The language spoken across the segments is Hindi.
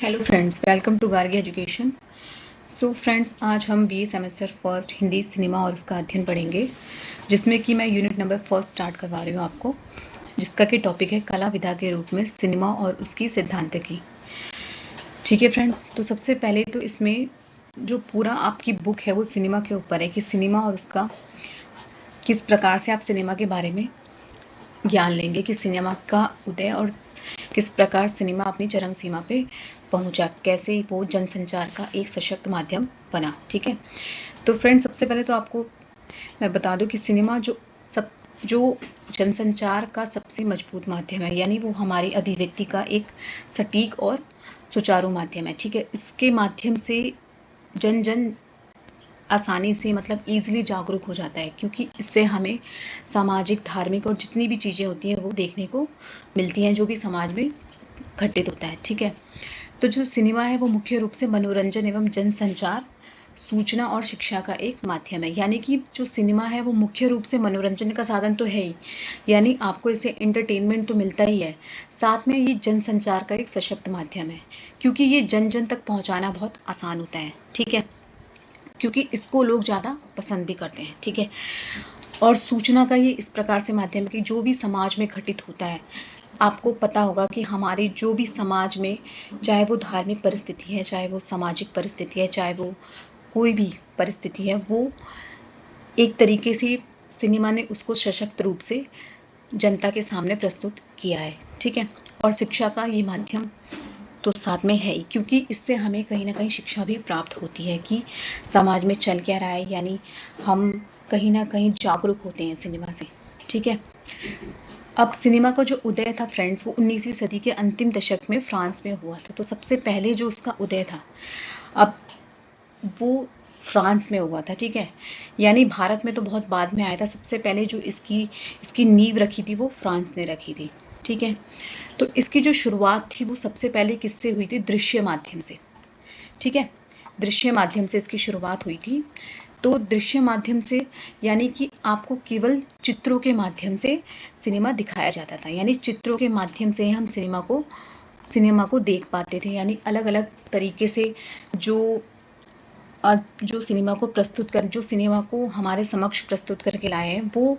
Hello friends, welcome to Gargi education. So friends, आज हम BA semester first Hindi cinema और उसका अध्ययन पढ़ेंगे, जिसमें कि मैं यूनिट नंबर फर्स्ट स्टार्ट करवा रही हूँ आपको, जिसका कि टॉपिक है कला विधा के रूप में सिनेमा और उसकी सिद्धांतिकी। ठीक है फ्रेंड्स, तो सबसे पहले तो इसमें जो पूरा आपकी बुक है वो सिनेमा के ऊपर है कि सिनेमा और उसका किस प्रकार से आप सिनेमा के बारे में ज्ञान लेंगे कि सिनेमा का उदय और किस प्रकार सिनेमा अपनी चरम सीमा पे पहुंचा, कैसे वो जनसंचार का एक सशक्त माध्यम बना। ठीक है, तो फ्रेंड्स, सबसे पहले तो आपको मैं बता दूं कि सिनेमा जो जनसंचार का सबसे मजबूत माध्यम है, यानी वो हमारी अभिव्यक्ति का एक सटीक और सुचारू माध्यम है। ठीक है, इसके माध्यम से जन जन आसानी से मतलब ईजिली जागरूक हो जाता है, क्योंकि इससे हमें सामाजिक, धार्मिक और जितनी भी चीज़ें होती हैं वो देखने को मिलती हैं जो भी समाज में घटित होता है। ठीक है, तो जो सिनेमा है वो मुख्य रूप से मनोरंजन एवं जनसंचार, सूचना और शिक्षा का एक माध्यम है। यानी कि जो सिनेमा है वो मुख्य रूप से मनोरंजन का साधन तो है ही, यानी आपको इससे एंटरटेनमेंट तो मिलता ही है, साथ में ये जनसंचार का एक सशक्त माध्यम है, क्योंकि ये जन जन तक पहुंचाना बहुत आसान होता है। ठीक है, क्योंकि इसको लोग ज़्यादा पसंद भी करते हैं। ठीक है, और सूचना का ये इस प्रकार से माध्यम है कि जो भी समाज में घटित होता है, आपको पता होगा कि हमारी जो भी समाज में, चाहे वो धार्मिक परिस्थिति है, चाहे वो सामाजिक परिस्थिति है, चाहे वो कोई भी परिस्थिति है, वो एक तरीके से सिनेमा ने उसको सशक्त रूप से जनता के सामने प्रस्तुत किया है। ठीक है, और शिक्षा का ये माध्यम तो साथ में है ही, क्योंकि इससे हमें कहीं ना कहीं शिक्षा भी प्राप्त होती है कि समाज में चल क्या रहा है, यानी हम कहीं ना कहीं जागरूक होते हैं सिनेमा से। ठीक है, अब सिनेमा का जो उदय था फ्रेंड्स, वो 19वीं सदी के अंतिम दशक में फ्रांस में हुआ था। तो सबसे पहले जो उसका उदय था, अब वो फ्रांस में हुआ था। ठीक है, यानी भारत में तो बहुत बाद में आया था। सबसे पहले जो इसकी नींव रखी थी वो फ्रांस ने रखी थी। ठीक है, तो इसकी जो शुरुआत थी वो सबसे पहले किससे हुई थी? दृश्य माध्यम से। ठीक है, दृश्य माध्यम से इसकी शुरुआत हुई थी। तो दृश्य माध्यम से यानी कि आपको केवल चित्रों के माध्यम से सिनेमा दिखाया जाता था, यानी चित्रों के माध्यम से हम सिनेमा को देख पाते थे। यानी अलग अलग तरीके से जो सिनेमा को हमारे समक्ष प्रस्तुत करके लाए हैं, वो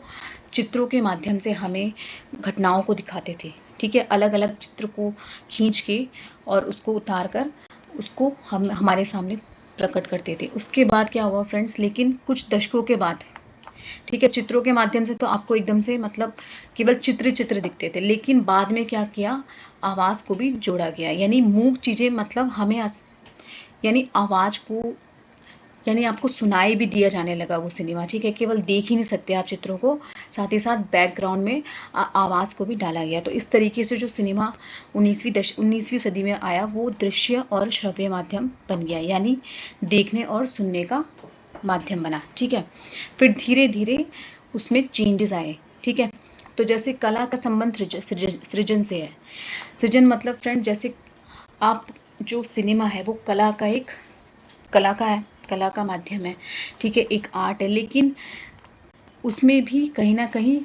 चित्रों के माध्यम से हमें घटनाओं को दिखाते थे। ठीक है, अलग अलग चित्र को खींच के और उसको उतार कर उसको हम हमारे सामने प्रकट करते थे। उसके बाद क्या हुआ फ्रेंड्स, लेकिन कुछ दशकों के बाद, ठीक है, चित्रों के माध्यम से तो आपको एकदम से मतलब केवल चित्र दिखते थे, लेकिन बाद में क्या किया, आवाज़ को भी जोड़ा गया, यानी मूक चीज़ें, मतलब हमें यानी आवाज़ को, यानी आपको सुनाई भी दिया जाने लगा वो सिनेमा। ठीक है, केवल देख ही नहीं सकते आप चित्रों को, साथ ही साथ बैकग्राउंड में आवाज़ को भी डाला गया। तो इस तरीके से जो सिनेमा 19वीं सदी में आया, वो दृश्य और श्रव्य माध्यम बन गया, यानी देखने और सुनने का माध्यम बना। ठीक है, फिर धीरे धीरे उसमें चेंजेस आए। ठीक है, तो जैसे कला का संबंध सृजन से है। सृजन मतलब फ्रेंड, जैसे आप जो सिनेमा है वो कला का माध्यम है। ठीक है, एक आर्ट है, लेकिन उसमें भी कहीं ना कहीं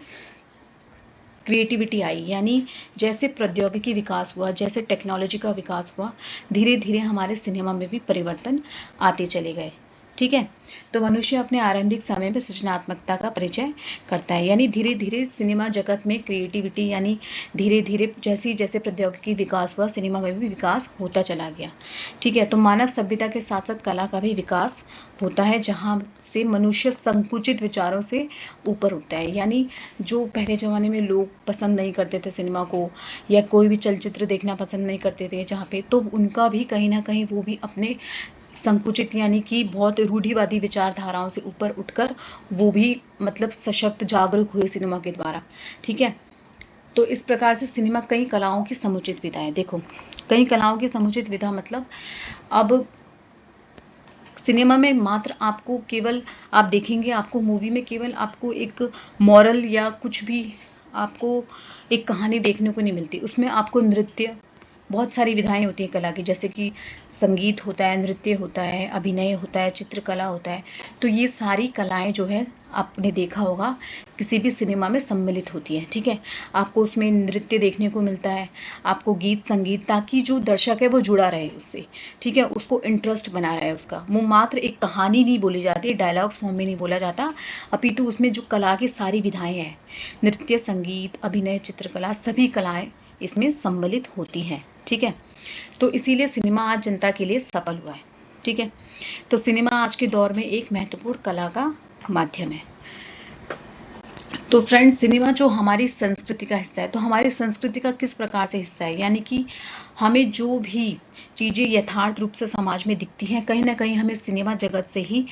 क्रिएटिविटी आई, यानी जैसे प्रौद्योगिकी विकास हुआ, जैसे टेक्नोलॉजी का विकास हुआ, धीरे धीरे हमारे सिनेमा में भी परिवर्तन आते चले गए। ठीक है, तो मनुष्य अपने आरंभिक समय में सृजनात्मकता का परिचय करता है, यानी धीरे धीरे सिनेमा जगत में क्रिएटिविटी, यानी धीरे धीरे जैसे जैसे प्रौद्योगिकी विकास हुआ, सिनेमा में भी विकास होता चला गया। ठीक है, तो मानव सभ्यता के साथ साथ कला का भी विकास होता है, जहाँ से मनुष्य संकुचित विचारों से ऊपर उठता है। यानी जो पहले ज़माने में लोग पसंद नहीं करते थे सिनेमा को, या कोई भी चलचित्र देखना पसंद नहीं करते थे जहाँ पे, तो उनका भी कहीं ना कहीं वो भी अपने संकुचित, यानी कि बहुत रूढ़िवादी विचारधाराओं से ऊपर उठकर वो भी मतलब सशक्त, जागरूक हुए सिनेमा के द्वारा। ठीक है, तो इस प्रकार से सिनेमा कई कलाओं की समुचित विधा है। देखो, कई कलाओं की समुचित विधा मतलब, अब सिनेमा में मात्र आपको केवल, आप देखेंगे आपको मूवी में केवल आपको एक मॉरल या कुछ भी आपको एक कहानी देखने को नहीं मिलती, उसमें आपको नृत्य, बहुत सारी विधाएं होती हैं कला की, जैसे कि संगीत होता है, नृत्य होता है, अभिनय होता है, चित्रकला होता है। तो ये सारी कलाएं जो है आपने देखा होगा किसी भी सिनेमा में सम्मिलित होती है। ठीक है, आपको उसमें नृत्य देखने को मिलता है, आपको गीत संगीत, ताकि जो दर्शक है वो जुड़ा रहे उससे। ठीक है, उसको इंटरेस्ट बना रहा है उसका। वो मात्र एक कहानी नहीं बोली जाती, डायलॉग्स फॉर्म में नहीं बोला जाता, अपितु उसमें जो कला की सारी विधाएं हैं, नृत्य, संगीत, अभिनय, चित्रकला, सभी कलाएं इसमें सम्मिलित होती हैं। ठीक है, तो इसीलिए सिनेमा आज जनता के लिए सफल हुआ है। ठीक है, तो सिनेमा आज के दौर में एक महत्वपूर्ण कला का माध्यम है। तो फ्रेंड्स, सिनेमा जो हमारी संस्कृति का हिस्सा है, तो हमारी संस्कृति का किस प्रकार से हिस्सा है, यानी कि हमें जो भी चीज़ें यथार्थ रूप से समाज में दिखती हैं, कहीं ना कहीं हमें सिनेमा जगत से ही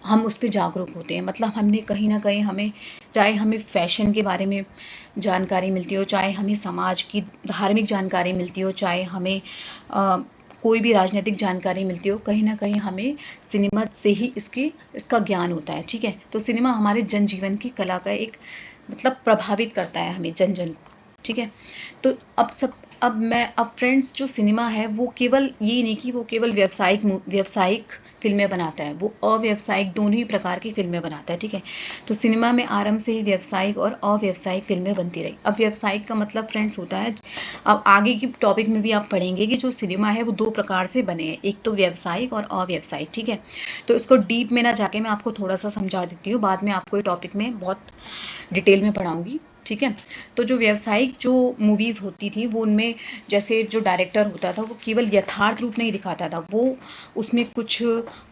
हम उस पर जागरूक होते हैं। मतलब हमने कहीं ना कहीं, हमें चाहे हमें फैशन के बारे में जानकारी मिलती हो, चाहे हमें समाज की धार्मिक जानकारी मिलती हो, चाहे हमें कोई भी राजनीतिक जानकारी मिलती हो, कहीं ना कहीं हमें सिनेमा से ही इसका ज्ञान होता है। ठीक है, तो सिनेमा हमारे जनजीवन की कला का एक मतलब प्रभावित करता है हमें, जन जन को। ठीक है, तो अब फ्रेंड्स, जो सिनेमा है वो केवल ये नहीं कि वो केवल व्यावसायिक फिल्में बनाता है, वो अव्यावसायिक दोनों ही प्रकार की फिल्में बनाता है। ठीक है, तो सिनेमा में आरंभ से ही व्यावसायिक और अव्यावसायिक फिल्में बनती रही। अब व्यावसायिक का मतलब फ्रेंड्स होता है, अब आगे की टॉपिक में भी आप पढ़ेंगे कि जो सिनेमा है वो दो प्रकार से बने हैं, एक तो व्यावसायिक और अव्यावसायिक। ठीक है, तो इसको डीप में ना जाके मैं आपको थोड़ा सा समझा देती हूँ, बाद में आपको ये टॉपिक में बहुत डिटेल में पढ़ाऊंगी। ठीक है, तो जो व्यावसायिक जो मूवीज़ होती थी, वो उनमें जैसे जो डायरेक्टर होता था वो केवल यथार्थ रूप नहीं दिखाता था, वो उसमें कुछ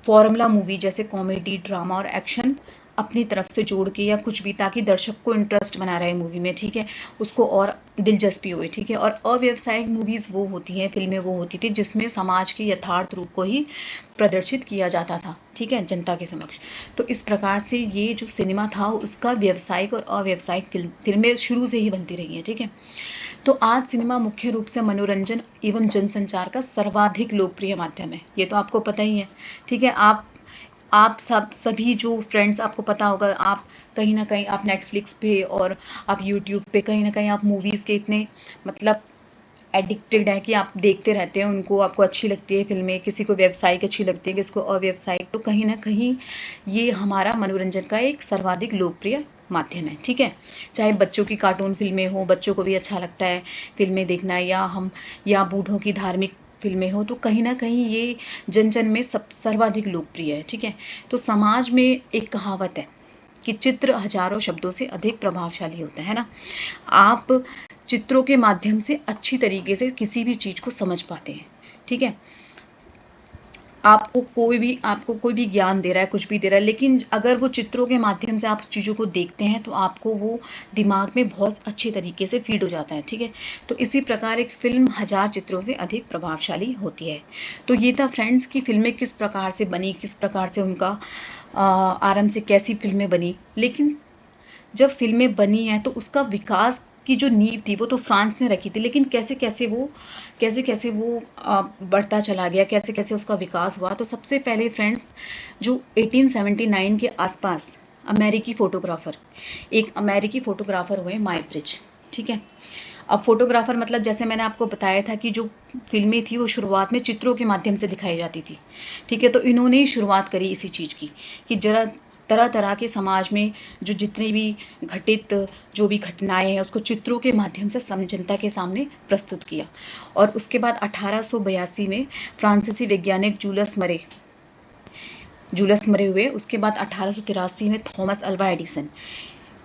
फॉर्मूला मूवी जैसे कॉमेडी, ड्रामा और एक्शन अपनी तरफ से जोड़ के या कुछ भी, ताकि दर्शक को इंटरेस्ट बना रहे मूवी में। ठीक है, उसको और दिलचस्पी हुई। ठीक है, और अव्यावसायिक मूवीज़ वो होती हैं, फिल्में वो होती थी जिसमें समाज के यथार्थ रूप को ही प्रदर्शित किया जाता था। ठीक है, जनता के समक्ष। तो इस प्रकार से ये जो सिनेमा था उसका व्यावसायिक और अव्यावसायिक फिल्में शुरू से ही बनती रही हैं। ठीक है, तो आज सिनेमा मुख्य रूप से मनोरंजन एवं जनसंचार का सर्वाधिक लोकप्रिय माध्यम है, ये तो आपको पता ही है। ठीक है, आप सभी जो फ्रेंड्स, आपको पता होगा, आप कहीं ना कहीं आप नेटफ्लिक्स पे और आप यूट्यूब पे कहीं ना कहीं आप मूवीज़ के इतने मतलब एडिक्टेड है कि आप देखते रहते हैं उनको, आपको अच्छी लगती है फिल्में, किसी को व्यावसायिक अच्छी लगती है, किसी को अव्यावसायिक। तो कहीं ना कहीं ये हमारा मनोरंजन का एक सर्वाधिक लोकप्रिय माध्यम है। ठीक है, चाहे बच्चों की कार्टून फिल्में हो, बच्चों को भी अच्छा लगता है फिल्में देखना, या बूढ़ों की धार्मिक फिल्में हो, तो कहीं ना कहीं ये जन जन में सर्वाधिक लोकप्रिय है। ठीक है, तो समाज में एक कहावत है कि चित्र हजारों शब्दों से अधिक प्रभावशाली होता है ना। आप चित्रों के माध्यम से अच्छी तरीके से किसी भी चीज़ को समझ पाते हैं। ठीक है, आपको कोई भी ज्ञान दे रहा है, कुछ भी दे रहा है, लेकिन अगर वो चित्रों के माध्यम से आप चीज़ों को देखते हैं तो आपको वो दिमाग में बहुत अच्छे तरीके से फीड हो जाता है। ठीक है, तो इसी प्रकार एक फिल्म हजार चित्रों से अधिक प्रभावशाली होती है। तो ये था फ्रेंड्स कि फिल्में किस प्रकार से बनी, किस प्रकार से उनका आरंभ से कैसी फिल्में बनी। लेकिन जब फिल्में बनी हैं तो उसका विकास की जो नींव थी वो तो फ्रांस ने रखी थी, लेकिन कैसे कैसे वो बढ़ता चला गया, कैसे कैसे उसका विकास हुआ। तो सबसे पहले फ्रेंड्स, जो 1879 के आसपास एक अमेरिकी फोटोग्राफर हुए, माइब्रिज। ठीक है, अब फोटोग्राफर मतलब जैसे मैंने आपको बताया था कि जो फिल्में थी वो शुरुआत में चित्रों के माध्यम से दिखाई जाती थी। ठीक है, तो इन्होंने ही शुरुआत करी इसी चीज़ की कि जरा तरह तरह के समाज में जो जितनी भी घटित जो भी घटनाएं हैं उसको चित्रों के माध्यम से जनता के सामने प्रस्तुत किया। और उसके बाद 1882 में फ्रांसीसी वैज्ञानिक जूलियस मरे हुए। उसके बाद 1883 में थॉमस अल्वा एडिसन,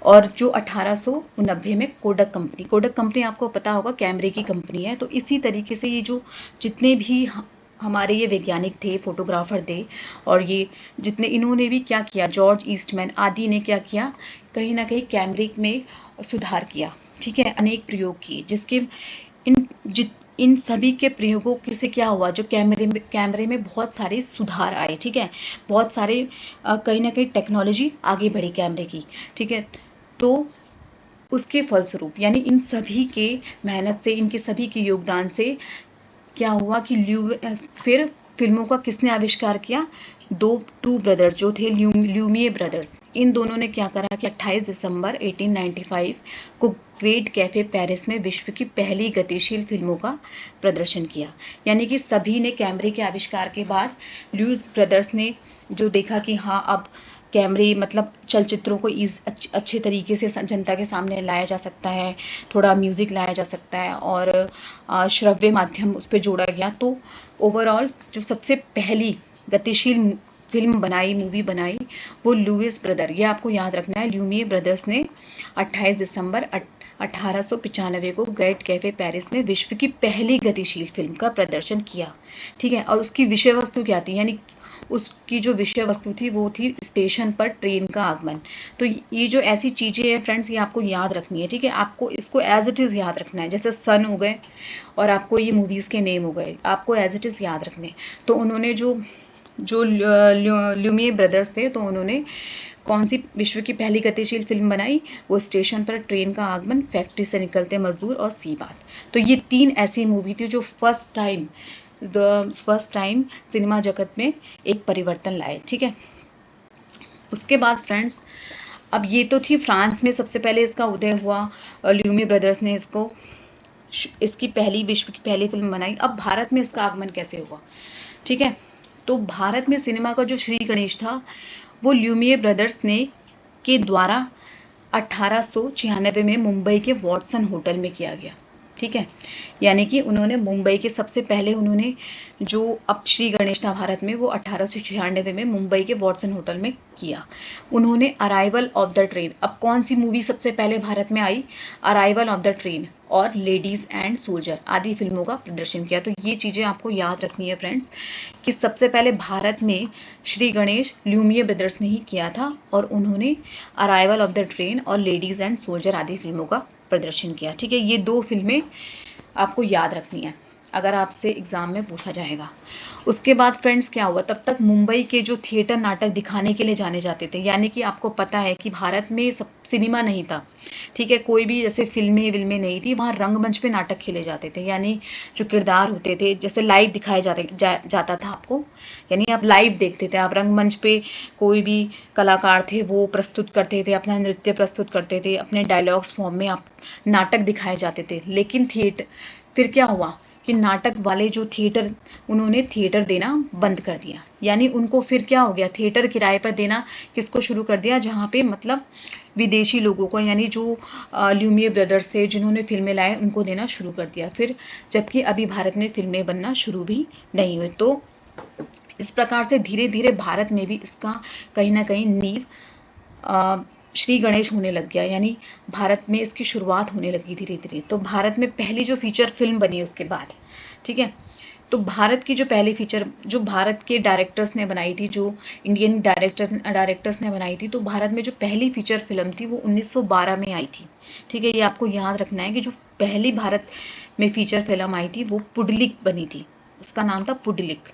और जो 1890 में कोडक कंपनी आपको पता होगा कैमरे की कंपनी है। तो इसी तरीके से ये जो जितने भी हमारे ये वैज्ञानिक थे, फोटोग्राफर थे, और ये जितने इन्होंने भी क्या किया, जॉर्ज ईस्टमैन आदि ने क्या किया, कहीं ना कहीं कैमरे में सुधार किया। ठीक है, अनेक प्रयोग किए, जिसके इन सभी के प्रयोगों से क्या हुआ, जो कैमरे में बहुत सारे सुधार आए। ठीक है, बहुत सारे कहीं ना कहीं टेक्नोलॉजी आगे बढ़ी कैमरे की। ठीक है, तो उसके फलस्वरूप यानी इन सभी के मेहनत से, इनके सभी के योगदान से क्या हुआ कि फिर फिल्मों का किसने आविष्कार किया? टू ब्रदर्स जो थे ल्यूमिये ब्रदर्स, इन दोनों ने क्या करा कि 28 दिसंबर 1895 को ग्रेट कैफे पेरिस में विश्व की पहली गतिशील फिल्मों का प्रदर्शन किया। यानी कि सभी ने कैमरे के आविष्कार के बाद ल्यूज ब्रदर्स ने जो देखा कि हाँ अब कैमरे मतलब चलचित्रों को अच्छे तरीके से जनता के सामने लाया जा सकता है, थोड़ा म्यूज़िक लाया जा सकता है और श्रव्य माध्यम उस पर जोड़ा गया। तो ओवरऑल जो सबसे पहली गतिशील मूवी बनाई वो लुइस ब्रदर, ये आपको याद रखना है, ल्यूमिये ब्रदर्स ने 28 दिसंबर 1895 को ग्रेट कैफे पेरिस में विश्व की पहली गतिशील फिल्म का प्रदर्शन किया। ठीक है, और उसकी विषय वस्तु क्या थी? यानी उसकी जो विषय वस्तु थी वो थी स्टेशन पर ट्रेन का आगमन। तो ये जो ऐसी चीज़ें हैं फ्रेंड्स, ये आपको याद रखनी है। ठीक है, आपको इसको एज इट इज़ याद रखना है। जैसे सन हो गए और आपको ये मूवीज़ के नेम हो गए, आपको एज इट इज़ याद रखने। तो उन्होंने जो ल्यूमिये ब्रदर्स थे, तो उन्होंने कौन सी विश्व की पहली गतिशील फिल्म बनाई? वो स्टेशन पर ट्रेन का आगमन, फैक्ट्री से निकलते मजदूर और सी बात। तो ये 3 ऐसी मूवी थी जो फर्स्ट टाइम सिनेमा जगत में एक परिवर्तन लाए। ठीक है, उसके बाद फ्रेंड्स, अब ये तो थी फ्रांस में सबसे पहले इसका उदय हुआ, ल्यूमिये ब्रदर्स ने इसकी विश्व की पहली फिल्म बनाई। अब भारत में इसका आगमन कैसे हुआ? ठीक है, तो भारत में सिनेमा का जो श्री गणेश था वो ल्यूमिये ब्रदर्स के द्वारा 1896 में मुंबई के वॉटसन होटल में किया गया। ठीक है, यानी कि उन्होंने मुंबई के सबसे पहले उन्होंने जो अब श्री गणेश था भारत में, वो 1896 में मुंबई के वॉटसन होटल में किया। उन्होंने अराइवल ऑफ द ट्रेन, अब कौन सी मूवी सबसे पहले भारत में आई? अराइवल ऑफ द ट्रेन और लेडीज एंड सोल्जर आदि फिल्मों का प्रदर्शन किया। तो ये चीज़ें आपको याद रखनी है फ्रेंड्स कि सबसे पहले भारत में श्री गणेश ल्यूमिये ब्रदर्स ने ही किया था और उन्होंने अराइवल ऑफ द ट्रेन और लेडीज एंड सोल्जर आदि फिल्मों का प्रदर्शन किया। ठीक है, ये 2 फिल्में आपको याद रखनी है अगर आपसे एग्जाम में पूछा जाएगा। उसके बाद फ्रेंड्स क्या हुआ? तब तक मुंबई के जो थिएटर नाटक दिखाने के लिए जाने जाते थे, यानी कि आपको पता है कि भारत में सब सिनेमा नहीं था। ठीक है, कोई भी जैसे फिल्में नहीं थी, वहाँ रंगमंच पे नाटक खेले जाते थे, यानी जो किरदार होते थे जैसे लाइव दिखाया जाता था आपको, यानी आप लाइव देखते थे। आप रंगमंच पे कोई भी कलाकार थे वो प्रस्तुत करते थे, अपना नृत्य प्रस्तुत करते थे, अपने डायलॉग्स फॉर्म में आप नाटक दिखाए जाते थे। लेकिन फिर क्या हुआ कि नाटक वाले जो थिएटर, उन्होंने थिएटर देना बंद कर दिया। यानी उनको फिर क्या हो गया? थिएटर किराए पर देना किसको शुरू कर दिया? जहाँ पे मतलब विदेशी लोगों को, यानी जो ल्यूमिये ब्रदर्स थे जिन्होंने फिल्में लाए, उनको देना शुरू कर दिया फिर, जबकि अभी भारत में फिल्में बनना शुरू भी नहीं हुई। तो इस प्रकार से धीरे धीरे भारत में भी इसका कहीं ना कहीं नींव श्री गणेश होने लग गया, यानी भारत में इसकी शुरुआत होने लगी धीरे धीरे। तो भारत में पहली जो फीचर फिल्म बनी उसके बाद, ठीक है, तो भारत की जो पहली फीचर जो भारत के डायरेक्टर्स ने बनाई थी, जो इंडियन डायरेक्टर्स ने बनाई थी, तो भारत में जो पहली फीचर फिल्म थी वो 1912 में आई थी। ठीक है, ये आपको याद रखना है कि जो पहली भारत में फीचर फिल्म आई थी वो पुंडलिक बनी थी, उसका नाम था पुंडलिक।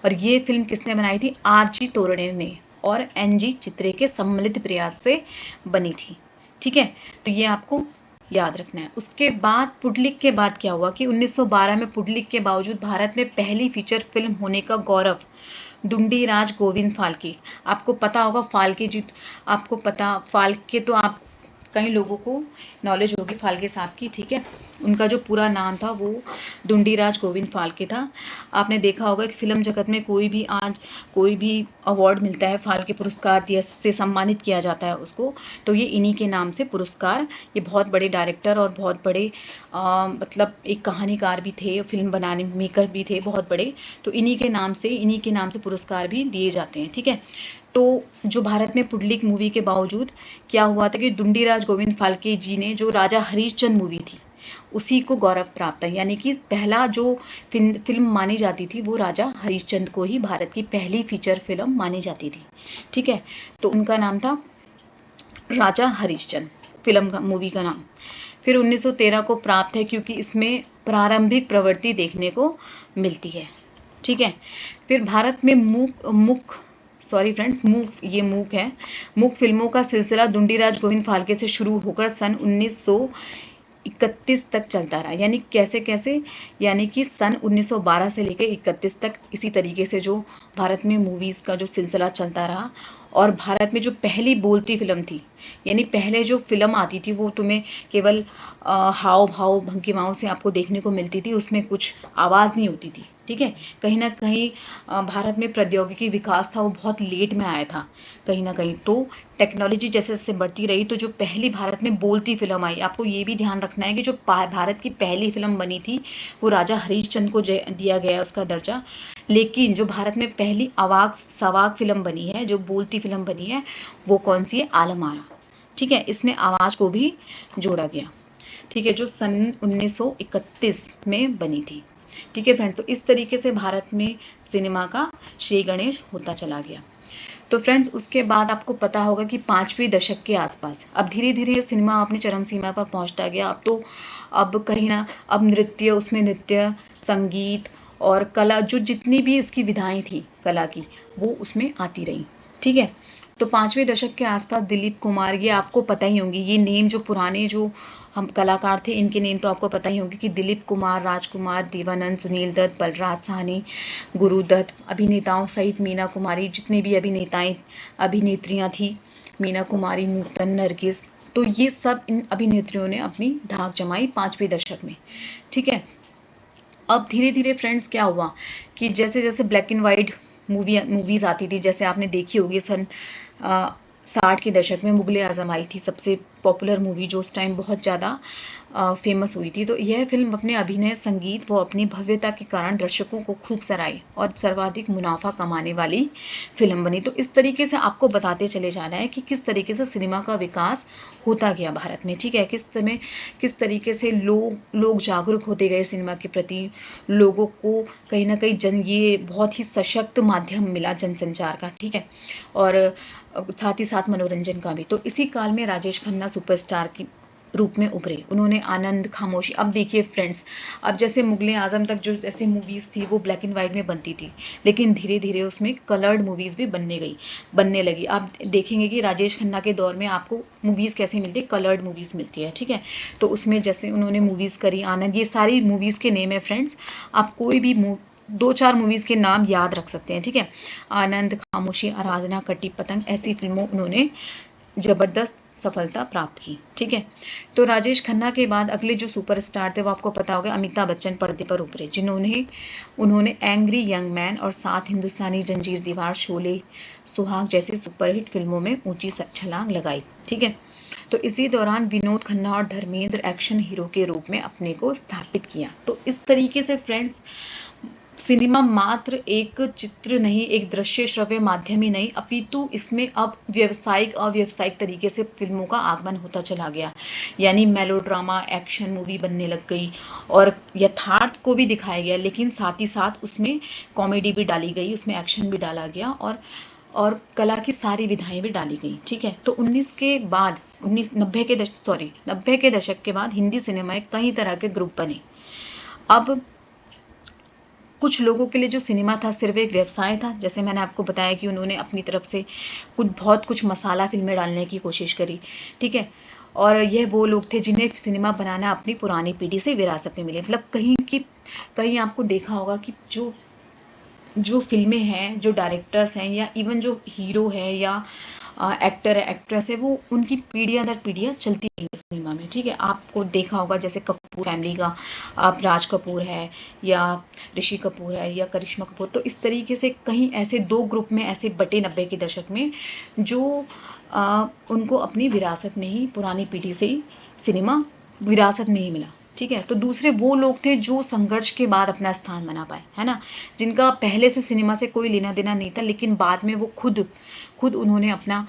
और ये फिल्म किसने बनाई थी? आर.जी. तोरणे ने और एन.जी. चित्रे के सम्मिलित प्रयास से बनी थी। ठीक है, तो ये आपको याद रखना है। उसके बाद पुंडलिक के बाद क्या हुआ कि 1912 में पुंडलिक के बावजूद भारत में पहली फीचर फिल्म होने का गौरव ढूंढीराज गोविंद फाल्के, आपको पता होगा फाल्के जी, आपको पता फाल्के, तो आप कई लोगों को नॉलेज होगी फाल्के साहब की। ठीक है, उनका जो पूरा नाम था वो ढूंढीराज गोविंद फाल्के था। आपने देखा होगा कि फिल्म जगत में कोई भी अवार्ड मिलता है, फाल्के पुरस्कार से सम्मानित किया जाता है उसको, तो ये इन्हीं के नाम से पुरस्कार, ये बहुत बड़े डायरेक्टर और बहुत बड़े मतलब एक कहानीकार भी थे, फिल्म बनाने मेकर भी थे बहुत बड़े, तो इन्हीं के नाम से पुरस्कार भी दिए जाते हैं। ठीक है, तो जो भारत में पुंडलिक मूवी के बावजूद क्या हुआ था कि ढूंढीराज गोविंद फाल्के जी ने जो राजा हरिश्चंद्र मूवी थी उसी को गौरव प्राप्त है, यानी कि पहला जो फिल्म मानी जाती थी वो राजा हरिश्चंद्र को ही भारत की पहली फीचर फिल्म मानी जाती थी। ठीक है, तो उनका नाम था राजा हरिश्चंद्र, फिल्म का मूवी का नाम। फिर 1913 को प्राप्त है क्योंकि इसमें प्रारंभिक प्रवृत्ति देखने को मिलती है। ठीक है, फिर भारत में मूक फिल्मों का सिलसिला ढूंढीराज गोविंद फाल्के से शुरू होकर सन 1931 तक चलता रहा। यानी कैसे कैसे, यानी कि सन 1912 से लेकर 31 तक इसी तरीके से जो भारत में मूवीज़ का जो सिलसिला चलता रहा। और भारत में जो पहली बोलती फिल्म थी, यानी पहले जो फिल्म आती थी वो तुम्हें केवल हाव भाव भंगिमाओं से आपको देखने को मिलती थी, उसमें कुछ आवाज़ नहीं होती थी। ठीक है, कहीं ना कहीं भारत में प्रौद्योगिकी विकास था वो बहुत लेट में आया था कहीं ना कहीं। तो टेक्नोलॉजी जैसे जैसे बढ़ती रही तो जो पहली भारत में बोलती फिल्म आई, आपको ये भी ध्यान रखना है कि जो भारत की पहली फिल्म बनी थी वो राजा हरीशचंद्र को दिया गया उसका दर्जा। लेकिन जो भारत में पहली अवाक सवाक फिल्म बनी है, जो बोलती फिल्म बनी है, वो कौन सी है? आलम आरा। ठीक है, इसमें आवाज़ को भी जोड़ा गया। ठीक है, जो सन 1931 में बनी थी। ठीक है फ्रेंड, तो इस तरीके से भारत में सिनेमा का श्री गणेश होता चला गया। तो फ्रेंड्स, उसके बाद आपको पता होगा कि 5वीं दशक के आसपास अब धीरे धीरे सिनेमा अपनी चरम सीमा पर पहुंचता गया। अब तो अब कहीं ना, अब नृत्य, उसमें नृत्य, संगीत और कला, जो जितनी भी उसकी विधाएं थी कला की, वो उसमें आती रही। ठीक है, तो 5वें दशक के आसपास दिलीप कुमार, ये आपको पता ही होंगे, ये नेम जो पुराने जो हम कलाकार थे इनके नेम तो आपको पता ही होंगे कि दिलीप कुमार, राजकुमार, देवानंद, सुनील दत्त, बलराज साहनी, गुरुदत्त, अभिनेताओं सहित मीना कुमारी, जितने भी अभिनेताएं अभिनेत्रियां थी, मीना कुमारी, नूतन, नरगिस, तो ये सब इन अभिनेत्रियों ने अपनी धाक जमाई 5वें दशक में। ठीक है, अब धीरे धीरे फ्रेंड्स क्या हुआ कि जैसे जैसे ब्लैक एंड वाइट मूवीज़ आती थी, जैसे आपने देखी होगी सन 60 के दशक में मुगले आजम आई थी, सबसे पॉपुलर मूवी जो उस टाइम बहुत ज़्यादा फेमस हुई थी। तो यह फिल्म अपने अभिनय, संगीत व अपनी भव्यता के कारण दर्शकों को खूब सराही और सर्वाधिक मुनाफा कमाने वाली फिल्म बनी। तो इस तरीके से आपको बताते चले जाना है कि किस तरीके से सिनेमा का विकास होता गया भारत में। ठीक है, किस तरीके से लोग जागरूक होते गए सिनेमा के प्रति, लोगों को कहीं ना कहीं ये बहुत ही सशक्त माध्यम मिला जनसंचार का। ठीक है, और साथ ही साथ मनोरंजन का भी। तो इसी काल में राजेश खन्ना सुपरस्टार के रूप में उभरे। उन्होंने आनंद, खामोशी, अब देखिए फ्रेंड्स, अब जैसे मुगले आजम तक जो जैसे मूवीज़ थी वो ब्लैक एंड वाइट में बनती थी, लेकिन धीरे धीरे उसमें कलर्ड मूवीज़ भी बनने लगी। आप देखेंगे कि राजेश खन्ना के दौर में आपको मूवीज़ कैसी मिलती है? कलर्ड मूवीज़ मिलती है। ठीक है, तो उसमें जैसे उन्होंने मूवीज़ करी, आनंद, ये सारी मूवीज़ के नेम है फ्रेंड्स। आप कोई भी 2-4 मूवीज़ के नाम याद रख सकते हैं। ठीक है, आनंद, खामोशी, आराधना, कटी पतंग, ऐसी फिल्मों उन्होंने जबरदस्त सफलता प्राप्त की। ठीक है, तो राजेश खन्ना के बाद अगले जो सुपरस्टार थे वो आपको पता होगा, अमिताभ बच्चन पर्दे पर उभरे, उन्होंने एंग्री यंग मैन और साथ हिंदुस्तानी जंजीर, दीवार, शोले, सुहाग जैसी सुपरहिट फिल्मों में ऊंची छलांग लगाई। ठीक है, तो इसी दौरान विनोद खन्ना और धर्मेंद्र एक्शन हीरो के रूप में अपने को स्थापित किया। तो इस तरीके से फ्रेंड्स, सिनेमा मात्र एक चित्र नहीं, एक दृश्य श्रव्य माध्यम ही नहीं, अपितु इसमें अब व्यावसायिक अव्यावसायिक तरीके से फिल्मों का आगमन होता चला गया। यानी मेलोड्रामा, एक्शन मूवी बनने लग गई और यथार्थ को भी दिखाया गया, लेकिन साथ ही साथ उसमें कॉमेडी भी डाली गई, उसमें एक्शन भी डाला गया और कला की सारी विधाएं भी डाली गई। ठीक है, तो 90 के दशक के बाद हिंदी सिनेमा में कई तरह के ग्रुप बने। अब कुछ लोगों के लिए जो सिनेमा था सिर्फ एक व्यवसाय था, जैसे मैंने आपको बताया कि उन्होंने अपनी तरफ से बहुत कुछ मसाला फिल्में डालने की कोशिश करी। ठीक है, और यह वो लोग थे जिन्हें सिनेमा बनाना अपनी पुरानी पीढ़ी से विरासत में मिले। मतलब कहीं आपको देखा होगा कि जो फिल्में हैं, जो डायरेक्टर्स हैं, या इवन जो हीरो है या एक्टर है, एक्ट्रेस है, वो उनकी पीढ़ियां दर पीढ़ियां चलती रही है सिनेमा में। ठीक है, आपको देखा होगा जैसे कपूर फैमिली का, आप राज कपूर है या ऋषि कपूर है या करिश्मा कपूर, तो इस तरीके से कहीं ऐसे 2 ग्रुप में ऐसे बटे 90 के दशक में जो उनको अपनी विरासत में ही, पुरानी पीढ़ी से ही सिनेमा विरासत में ही मिला। ठीक है, तो दूसरे वो लोग थे जो संघर्ष के बाद अपना स्थान बना पाए, है ना, जिनका पहले से सिनेमा से कोई लेना देना नहीं था, लेकिन बाद में वो खुद उन्होंने अपना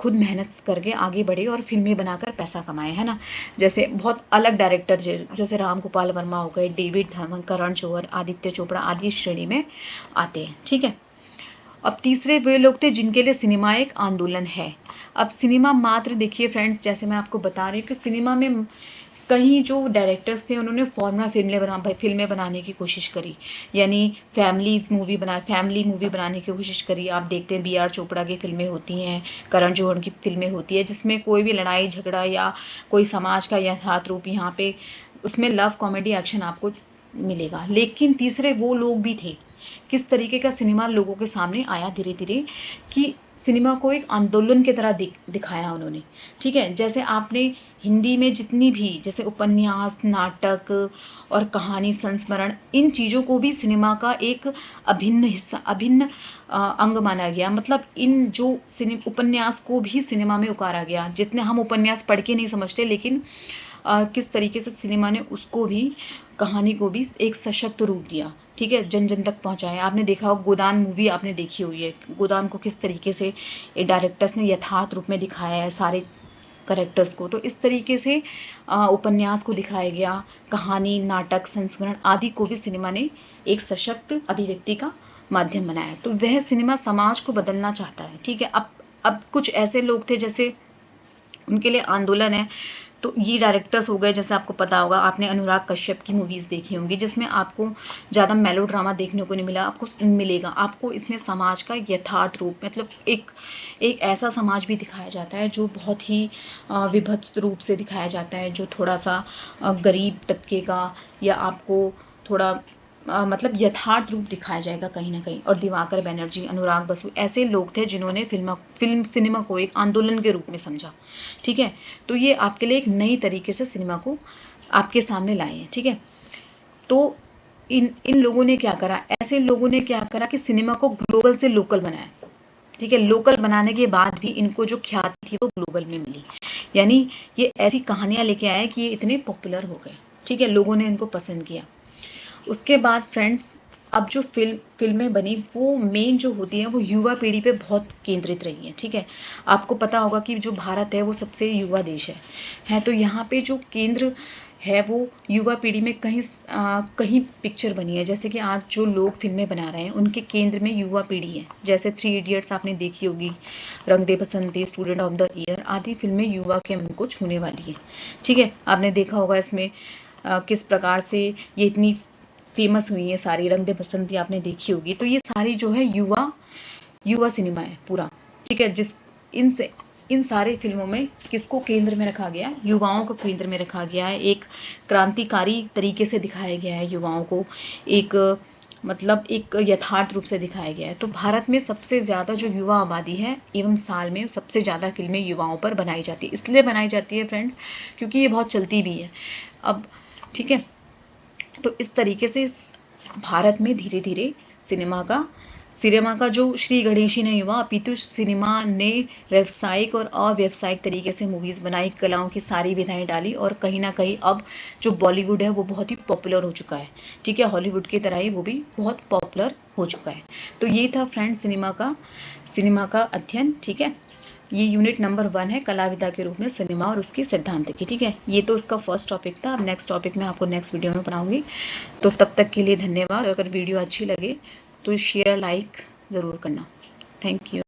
खुद मेहनत करके आगे बढ़े और फिल्में बनाकर पैसा कमाए, है ना। जैसे बहुत अलग डायरेक्टर जैसे राम गोपाल वर्मा हो गए, डेविड धवन, करण जौहर, आदित्य चोपड़ा आदि श्रेणी में आते हैं। ठीक है, अब तीसरे वे लोग थे जिनके लिए सिनेमा एक आंदोलन है। अब सिनेमा मात्र, देखिए फ्रेंड्स, जैसे मैं आपको बता रही हूँ कि सिनेमा में कहीं जो डायरेक्टर्स थे उन्होंने फॉर्मूला फिल्में बनाने की कोशिश करी, यानी फैमिली मूवी बनाने की कोशिश करी। आप देखते हैं B.R. चोपड़ा की फिल्में होती हैं, करण जौहर की फिल्में होती है, जिसमें कोई भी लड़ाई झगड़ा या कोई समाज का यथार्थ रूप, यहाँ पे उसमें लव कॉमेडी एक्शन आपको मिलेगा। लेकिन तीसरे वो लोग भी थे, किस तरीके का सिनेमा लोगों के सामने आया धीरे धीरे, कि सिनेमा को एक आंदोलन की तरह दिखाया उन्होंने। ठीक है, जैसे आपने हिंदी में जितनी भी जैसे उपन्यास, नाटक और कहानी संस्मरण, इन चीज़ों को भी सिनेमा का एक अभिन्न हिस्सा, अभिन्न अंग माना गया। मतलब इन जो उपन्यास को भी सिनेमा में उतारा गया। जितने हम उपन्यास पढ़ के नहीं समझते, लेकिन किस तरीके से सिनेमा ने उसको भी, कहानी को भी एक सशक्त रूप दिया। ठीक है, जन जन तक पहुंचाया। आपने देखा हो गोदान मूवी, आपने देखी हुई है। गोदान को किस तरीके से डायरेक्टर्स ने यथार्थ रूप में दिखाया है सारे करेक्टर्स को। तो इस तरीके से उपन्यास को दिखाया गया, कहानी, नाटक, संस्मरण आदि को भी सिनेमा ने एक सशक्त अभिव्यक्ति का माध्यम बनाया। तो वह सिनेमा समाज को बदलना चाहता है। ठीक है, अब कुछ ऐसे लोग थे जैसे उनके लिए आंदोलन है, तो ये डायरेक्टर्स हो गए। जैसे आपको पता होगा, आपने अनुराग कश्यप की मूवीज़ देखी होंगी, जिसमें आपको ज़्यादा मेलोड्रामा देखने को नहीं मिला, आपको मिलेगा। आपको इसमें समाज का यथार्थ रूप, मतलब एक ऐसा समाज भी दिखाया जाता है जो बहुत ही विभत्स रूप से दिखाया जाता है, जो थोड़ा सा गरीब तबके का, या आपको थोड़ा मतलब यथार्थ रूप दिखाया जाएगा कहीं ना कहीं। और दिवाकर बनर्जी, अनुराग बसु ऐसे लोग थे जिन्होंने फिल्म सिनेमा को एक आंदोलन के रूप में समझा। ठीक है, तो ये आपके लिए एक नई तरीके से सिनेमा को आपके सामने लाए हैं। ठीक है, तो इन लोगों ने क्या करा, ऐसे लोगों ने क्या करा कि सिनेमा को ग्लोबल से लोकल बनाया। ठीक है, लोकल बनाने के बाद भी इनको जो ख्याति थी वो ग्लोबल में मिली। यानी ये ऐसी कहानियां लेके आए कि ये इतने पॉपुलर हो गए। ठीक है, लोगों ने इनको पसंद किया। उसके बाद फ्रेंड्स, अब जो फिल्में बनी वो मेन जो होती हैं वो युवा पीढ़ी पे बहुत केंद्रित रही हैं। ठीक है, आपको पता होगा कि जो भारत है वो सबसे युवा देश है। तो यहाँ पे जो केंद्र है वो युवा पीढ़ी में कहीं पिक्चर बनी है। जैसे कि आज जो लोग फिल्में बना रहे हैं उनके केंद्र में युवा पीढ़ी है। जैसे 3 इडियट्स आपने देखी होगी, रंग दे बसंती, स्टूडेंट ऑफ द ईयर आदि फिल्में युवा के मन को छूने वाली है। ठीक है, आपने देखा होगा इसमें किस प्रकार से ये इतनी फेमस हुई है सारी। रंग दे बसंती आपने देखी होगी। तो ये सारी जो है युवा सिनेमा है पूरा। ठीक है, इन सारे फिल्मों में किसको केंद्र में रखा गया, युवाओं को केंद्र में रखा गया है। एक क्रांतिकारी तरीके से दिखाया गया है युवाओं को, एक मतलब एक यथार्थ रूप से दिखाया गया है। तो भारत में सबसे ज़्यादा जो युवा आबादी है, एवं साल में सबसे ज़्यादा फिल्में युवाओं पर बनाई जाती है। इसलिए बनाई जाती है फ्रेंड्स क्योंकि ये बहुत चलती भी है अब। ठीक है, तो इस तरीके से भारत में धीरे धीरे सिनेमा का जो श्री गणेशी ने युवा अपितु सिनेमा ने व्यावसायिक और अव्यावसायिक तरीके से मूवीज़ बनाई, कलाओं की सारी विधाएं डाली, और कहीं ना कहीं अब जो बॉलीवुड है वो बहुत ही पॉपुलर हो चुका है। ठीक है, हॉलीवुड की तरह ही वो भी बहुत पॉपुलर हो चुका है। तो ये था फ्रेंड्स सिनेमा का अध्ययन। ठीक है, ये यूनिट नंबर 1 है, कला विधा के रूप में सिनेमा और उसकी सिद्धांत की। ठीक है, ये तो उसका फर्स्ट टॉपिक था। अब नेक्स्ट टॉपिक मैं आपको नेक्स्ट वीडियो में बनाऊंगी। तो तब तक के लिए धन्यवाद। अगर वीडियो अच्छी लगे तो शेयर, लाइक ज़रूर करना। Thank you.